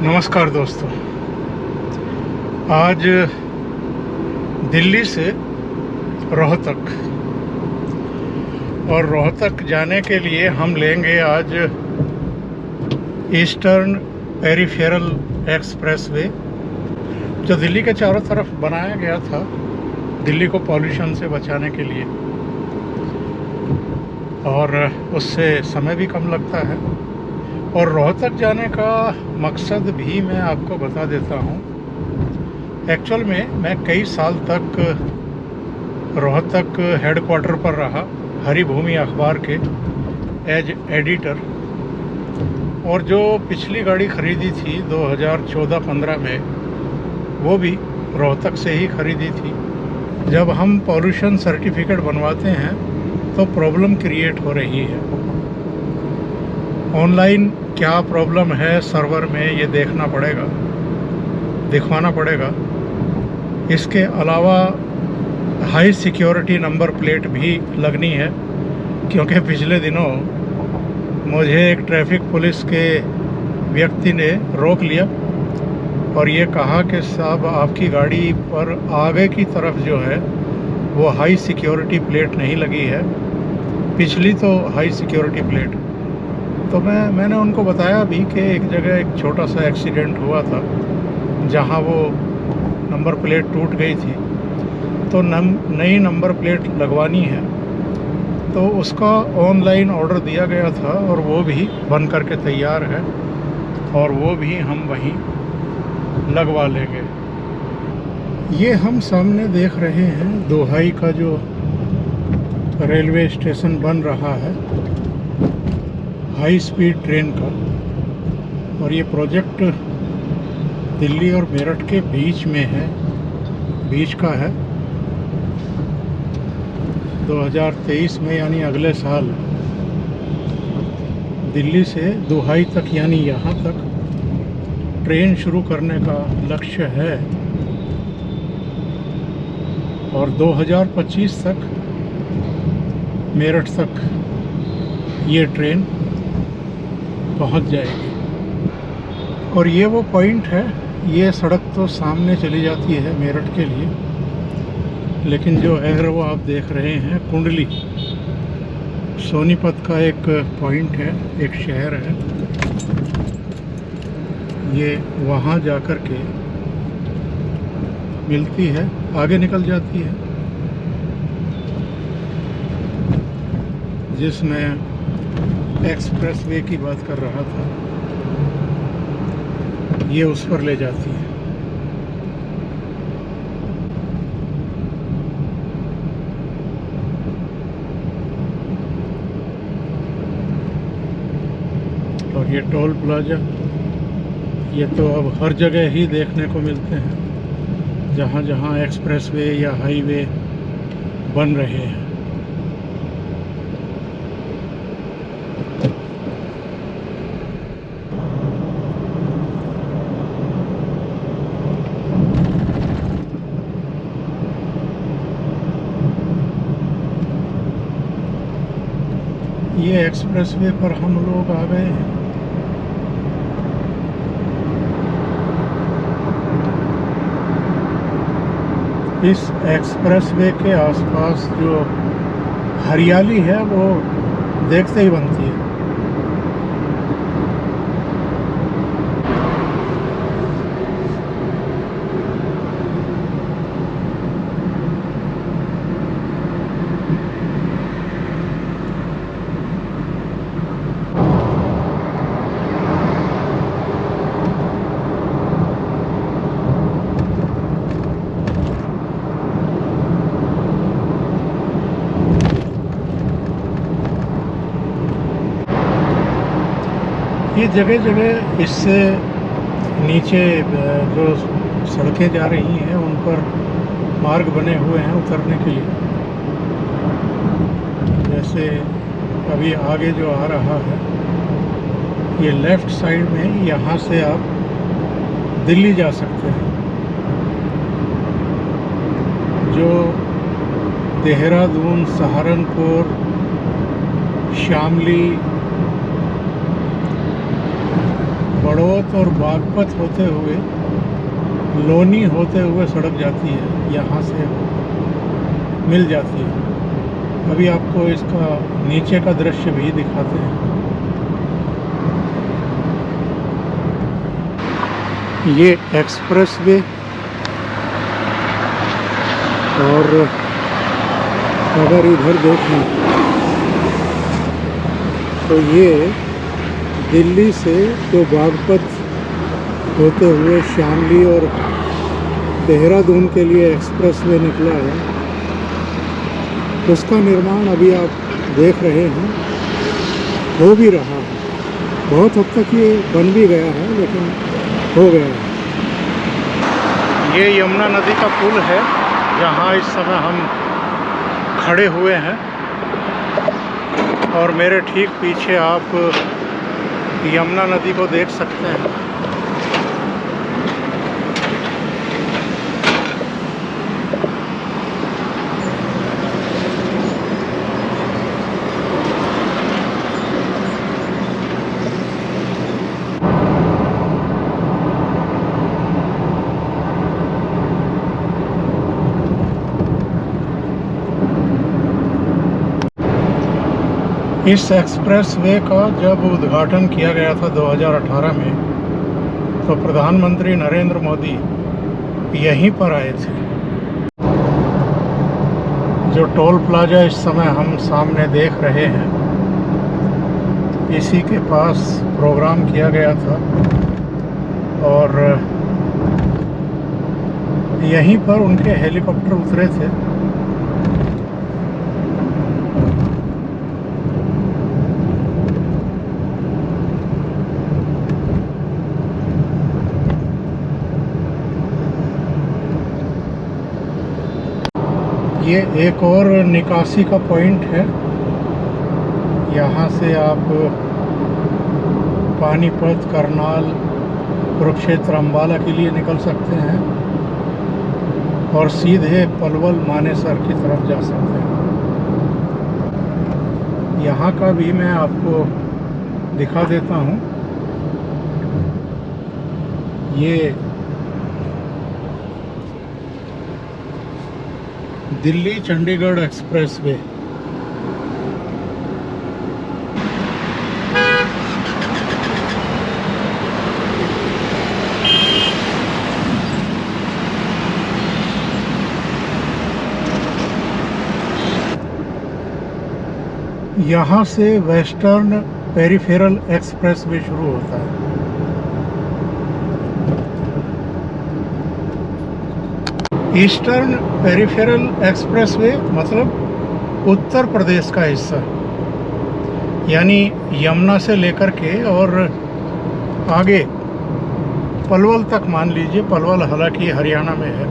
नमस्कार दोस्तों। आज दिल्ली से रोहतक और रोहतक जाने के लिए हम लेंगे आज ईस्टर्न पेरिफेरल एक्सप्रेसवे, जो दिल्ली के चारों तरफ बनाया गया था दिल्ली को पॉल्यूशन से बचाने के लिए, और उससे समय भी कम लगता है। और रोहतक जाने का मकसद भी मैं आपको बता देता हूँ। एक्चुअल में मैं कई साल तक रोहतक हेडक्वार्टर पर रहा, हरिभूमि अखबार के एज एडिटर। और जो पिछली गाड़ी ख़रीदी थी 2014-15 में, वो भी रोहतक से ही ख़रीदी थी। जब हम पॉल्यूशन सर्टिफिकेट बनवाते हैं तो प्रॉब्लम क्रिएट हो रही है। ऑनलाइन क्या प्रॉब्लम है सर्वर में, ये देखना पड़ेगा, दिखवाना पड़ेगा। इसके अलावा हाई सिक्योरिटी नंबर प्लेट भी लगनी है, क्योंकि पिछले दिनों मुझे एक ट्रैफिक पुलिस के व्यक्ति ने रोक लिया और ये कहा कि साहब, आपकी गाड़ी पर आगे की तरफ जो है वो हाई सिक्योरिटी प्लेट नहीं लगी है, पिछली तो हाई सिक्योरिटी प्लेट। तो मैंने उनको बताया भी कि एक जगह एक छोटा सा एक्सीडेंट हुआ था जहां वो नंबर प्लेट टूट गई थी, तो नई नंबर प्लेट लगवानी है। तो उसका ऑनलाइन ऑर्डर दिया गया था और वो भी बन करके तैयार है, और वो भी हम वहीं लगवा लेंगे। ये हम सामने देख रहे हैं दोहाई का जो रेलवे स्टेशन बन रहा है हाई स्पीड ट्रेन का, और ये प्रोजेक्ट दिल्ली और मेरठ के बीच में है, बीच का है। 2023 में यानी अगले साल दिल्ली से दोहाई तक यानी यहाँ तक ट्रेन शुरू करने का लक्ष्य है, और 2025 तक मेरठ तक ये ट्रेन पहुंच जाएगी। और ये वो पॉइंट है, ये सड़क तो सामने चली जाती है मेरठ के लिए, लेकिन जो है वो आप देख रहे हैं कुंडली, सोनीपत का एक पॉइंट है, एक शहर है। ये वहाँ जाकर के मिलती है, आगे निकल जाती है, जिसमें एक्सप्रेसवे की बात कर रहा था, ये उस पर ले जाती है। और ये टोल प्लाजा, ये तो अब हर जगह ही देखने को मिलते हैं जहाँ जहाँ एक्सप्रेसवे या हाईवे बन रहे हैं। ये एक्सप्रेसवे पर हम लोग आ गए हैं। इस एक्सप्रेसवे के आसपास जो हरियाली है वो देखते ही बनती है। ये जगह जगह इससे नीचे जो सड़कें जा रही हैं उन पर मार्ग बने हुए हैं उतरने के लिए। जैसे अभी आगे जो आ रहा है, ये लेफ़्ट साइड में, यहाँ से आप दिल्ली जा सकते हैं। जो देहरादून, सहारनपुर, शामली, हड़ौत और बागपत होते हुए लोनी होते हुए सड़क जाती है, यहाँ से मिल जाती है। अभी आपको इसका नीचे का दृश्य भी दिखाते हैं। ये एक्सप्रेस वे और अगर इधर देखें तो ये दिल्ली से जो बागपत होते हुए शामली और देहरादून के लिए एक्सप्रेस वे निकला है, उसका निर्माण अभी आप देख रहे हैं, हो भी रहा है। बहुत हद तक ये बन भी गया है, लेकिन हो गया है। ये यमुना नदी का पुल है, जहाँ इस समय हम खड़े हुए हैं और मेरे ठीक पीछे आप यमुना नदी को देख सकते हैं। इस एक्सप्रेस वे का जब उद्घाटन किया गया था 2018 में, तो प्रधानमंत्री नरेंद्र मोदी यहीं पर आए थे। जो टोल प्लाजा इस समय हम सामने देख रहे हैं, इसी के पास प्रोग्राम किया गया था और यहीं पर उनके हेलीकॉप्टर उतरे थे। ये एक और निकासी का पॉइंट है। यहाँ से आप पानीपत, करनाल, कुरुक्षेत्र, अम्बाला के लिए निकल सकते हैं और सीधे पलवल, मानेसर की तरफ जा सकते हैं। यहाँ का भी मैं आपको दिखा देता हूँ। ये दिल्ली चंडीगढ़ एक्सप्रेस वे। यहाँ से वेस्टर्न पेरिफेरल एक्सप्रेस वे शुरू होता है। ईस्टर्न पेरिफेरल एक्सप्रेसवे मतलब उत्तर प्रदेश का हिस्सा, यानी यमुना से लेकर के और आगे पलवल तक मान लीजिए। पलवल हालांकि हरियाणा में है,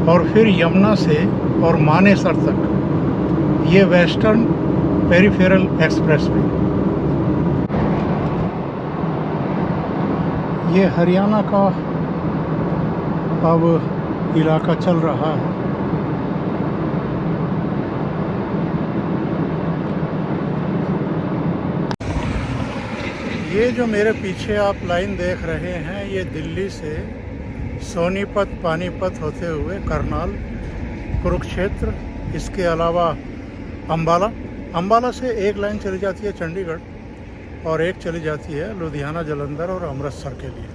और फिर यमुना से और मानेसर तक ये वेस्टर्न पेरिफेरल एक्सप्रेसवे। ये हरियाणा का अब इलाका चल रहा है। ये जो मेरे पीछे आप लाइन देख रहे हैं, ये दिल्ली से सोनीपत, पानीपत होते हुए करनाल, कुरुक्षेत्र, इसके अलावा अम्बाला से एक लाइन चली जाती है चंडीगढ़ और एक चली जाती है लुधियाना, जालंधर और अमृतसर के लिए।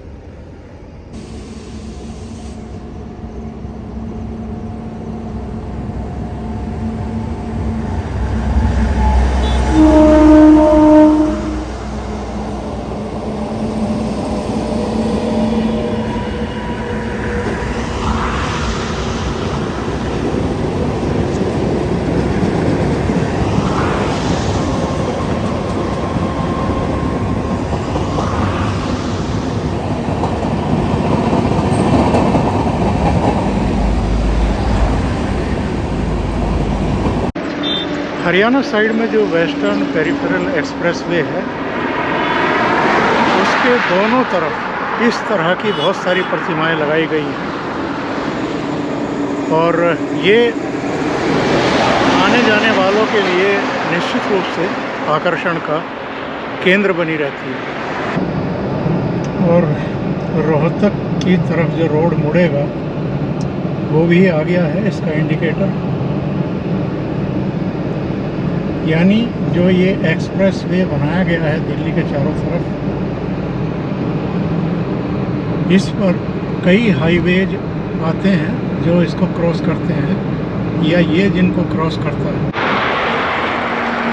हरियाणा साइड में जो वेस्टर्न पेरिफेरल एक्सप्रेसवे है, उसके दोनों तरफ इस तरह की बहुत सारी प्रतिमाएं लगाई गई हैं और ये आने जाने वालों के लिए निश्चित रूप से आकर्षण का केंद्र बनी रहती है। और रोहतक की तरफ जो रोड मुड़ेगा वो भी आ गया है इसका इंडिकेटर। यानी जो ये एक्सप्रेस वे बनाया गया है दिल्ली के चारों तरफ, इस पर कई हाईवेज आते हैं जो इसको क्रॉस करते हैं, या ये जिनको क्रॉस करता है।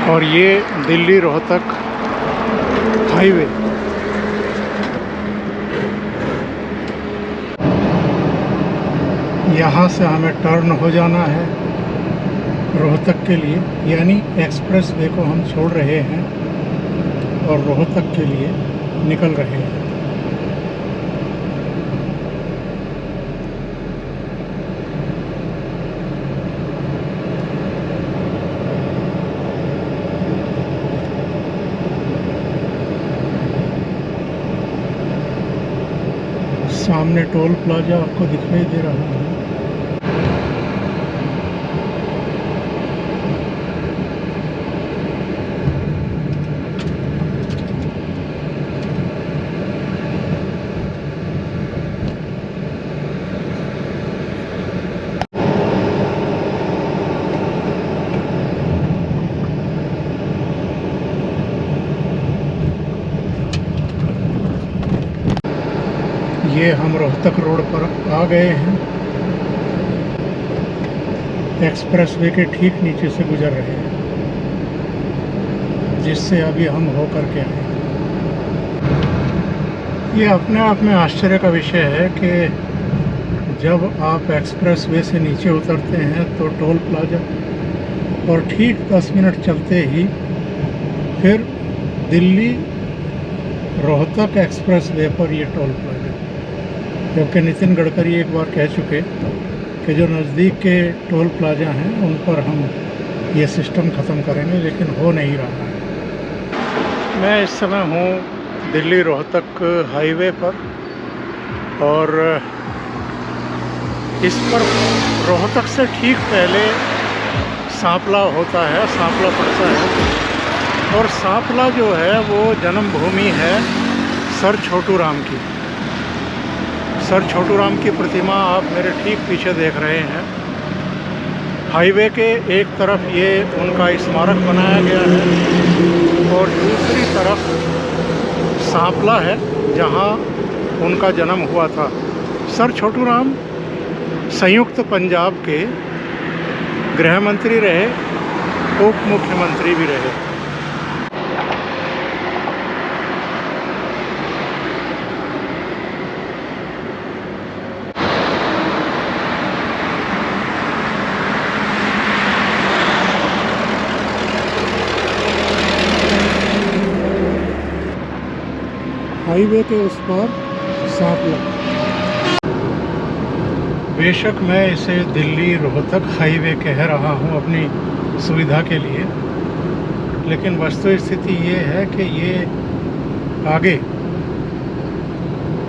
और ये दिल्ली रोहतक हाईवे। यहाँ से हमें टर्न हो जाना है रोहतक के लिए, यानी एक्सप्रेस वे को हम छोड़ रहे हैं और रोहतक के लिए निकल रहे हैं। सामने टोल प्लाजा आपको दिखाई दे रहा है। ये हम रोहतक रोड पर आ गए हैं, एक्सप्रेस वे के ठीक नीचे से गुजर रहे हैं, जिससे अभी हम होकर के आए। ये अपने आप में आश्चर्य का विषय है कि जब आप एक्सप्रेस वे से नीचे उतरते हैं तो टोल प्लाजा, और ठीक 10 मिनट चलते ही फिर दिल्ली रोहतक एक्सप्रेस वे पर ये टोल प्लाजा। जबकि नितिन गडकरी एक बार कह चुके कि जो नज़दीक के टोल प्लाजा हैं उन पर हम ये सिस्टम ख़त्म करेंगे, लेकिन हो नहीं रहा है। मैं इस समय हूँ दिल्ली रोहतक हाईवे पर, और इस पर रोहतक से ठीक पहले सांपला होता है, सांपला पड़ता है। और सांपला जो है वो जन्मभूमि है सर छोटू राम की। सर छोटू राम की प्रतिमा आप मेरे ठीक पीछे देख रहे हैं। हाईवे के एक तरफ ये उनका स्मारक बनाया गया है और दूसरी तरफ सांपला है जहां उनका जन्म हुआ था। सर छोटू राम संयुक्त पंजाब के गृह मंत्री रहे, उप मुख्यमंत्री भी रहे। हाईवे के उस पार सांपला। बेशक मैं इसे दिल्ली रोहतक हाईवे कह रहा हूँ अपनी सुविधा के लिए, लेकिन वस्तु स्थिति ये है कि ये आगे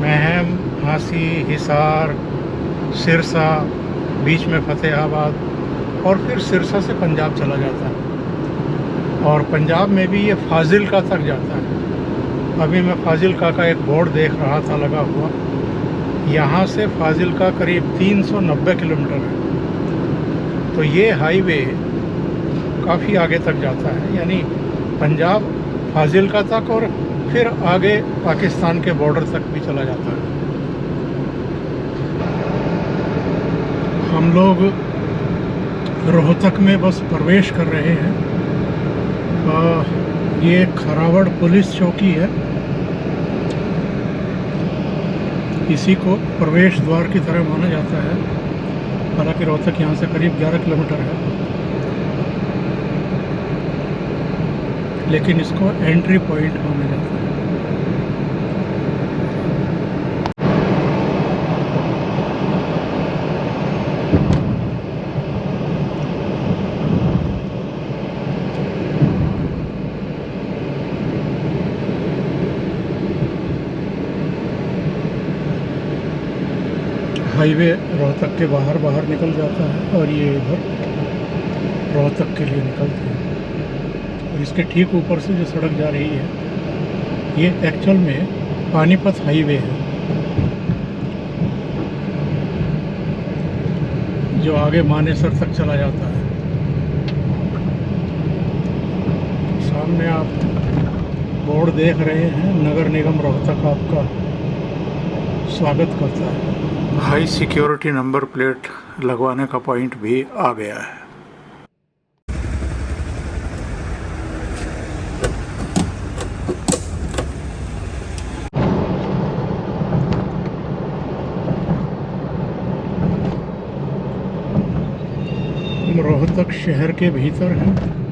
महम, झांसी, हिसार, सिरसा, बीच में फतेहाबाद, और फिर सिरसा से पंजाब चला जाता है। और पंजाब में भी ये फाजिलका तक जाता है। अभी मैं फाजिलका का एक बोर्ड देख रहा था लगा हुआ, यहाँ से फाजिलका करीब 390 किलोमीटर है। तो ये हाईवे काफ़ी आगे तक जाता है, यानी पंजाब, फाजिलका तक, और फिर आगे पाकिस्तान के बॉर्डर तक भी चला जाता है। हम लोग रोहतक में बस प्रवेश कर रहे हैं। ये खरावड़ पुलिस चौकी है, इसी को प्रवेश द्वार की तरह माना जाता है। हालांकि रोहतक यहाँ से करीब 11 किलोमीटर है, लेकिन इसको एंट्री पॉइंट माना जाता है। हाईवे रोहतक के बाहर निकल जाता है और ये इधर रोहतक के लिए निकलते हैं। और इसके ठीक ऊपर से जो सड़क जा रही है ये एक्चुअल में पानीपत हाईवे है जो आगे मानेसर तक चला जाता है। सामने आप बोर्ड देख रहे हैं, नगर निगम रोहतक आपका स्वागत करता है। हाई सिक्योरिटी नंबर प्लेट लगवाने का पॉइंट भी आ गया है। हम रोहतक शहर के भीतर हैं।